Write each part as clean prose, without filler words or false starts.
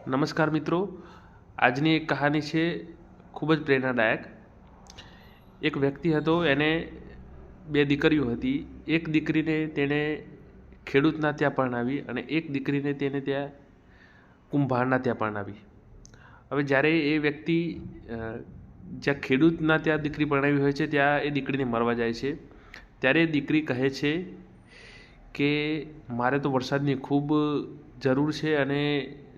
નમસ્કાર મિત્રો, આજની એક કહાની છે ખૂબ જ પ્રેરણાદાયક। એક વ્યક્તિ હતો, એને બે દીકરીઓ હતી। એક દીકરીને તેણે ખેડૂતના ત્યાં પરણાવી અને એક દીકરીને તેને ત્યાં કુંભારના ત્યાં પરણાવી। હવે જ્યારે એ વ્યક્તિ જ્યાં ખેડૂતના ત્યાં દીકરી પરણાવી હોય છે ત્યાં એ દીકરીને મળવા જાય છે, ત્યારે દીકરી કહે છે કે મારે તો વરસાદની ખૂબ જરૂર છે અને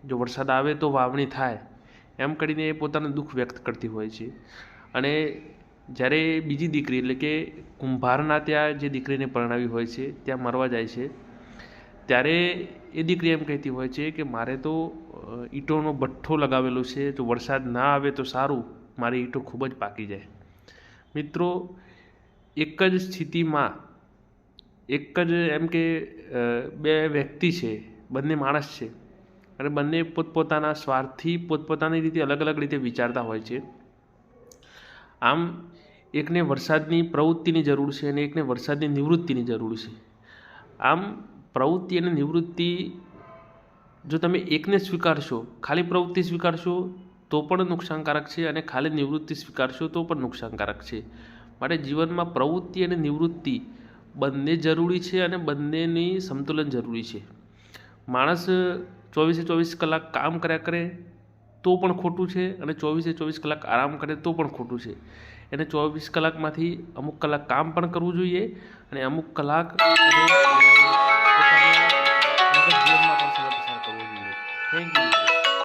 જો વરસાદ આવે તો વાવણી થાય, એમ કરીને એ પોતાનું દુઃખ વ્યક્ત કરતી હોય છે। અને જ્યારે બીજી દીકરી એટલે કે કુંભારના ત્યાં જે દીકરીને પરણાવી હોય છે ત્યાં મરવા જાય છે, ત્યારે એ દીકરી એમ કહેતી હોય છે કે મારે તો ઈંટોનો ભઠ્ઠો લગાવેલો છે, જો વરસાદ ના આવે તો સારું, મારી ઈંટો ખૂબ જ પાકી જાય। મિત્રો, એક જ સ્થિતિમાં એક જ એમ કે બે વ્યક્તિ છે, બંને માણસ છે અને બંને પોતપોતાના સ્વાર્થથી પોતપોતાની રીતે અલગ અલગ રીતે વિચારતા હોય છે। આમ એકને વરસાદની પ્રવૃત્તિની જરૂર છે અને એકને વરસાદની નિવૃત્તિની જરૂર છે। આમ પ્રવૃત્તિ અને નિવૃત્તિ જો તમે એકને સ્વીકારશો, ખાલી પ્રવૃત્તિ સ્વીકારશો તો પણ નુકસાનકારક છે અને ખાલી નિવૃત્તિ સ્વીકારશો તો પણ નુકસાનકારક છે। માટે જીવનમાં પ્રવૃત્તિ અને નિવૃત્તિ બંને જરૂરી છે અને બંનેની સંતુલન જરૂરી છે। માણસ 24 કલાક કામ કર્યા કરે તો પણ ખોટું છે અને 24 કલાક આરામ કરે તો પણ ખોટું છે। એને 24 કલાકમાંથી અમુક કલાક કામ પણ કરવું જોઈએ અને અમુક કલાક જીવનમાં પણ સમય પસાર કરવો જોઈએ। Thank you.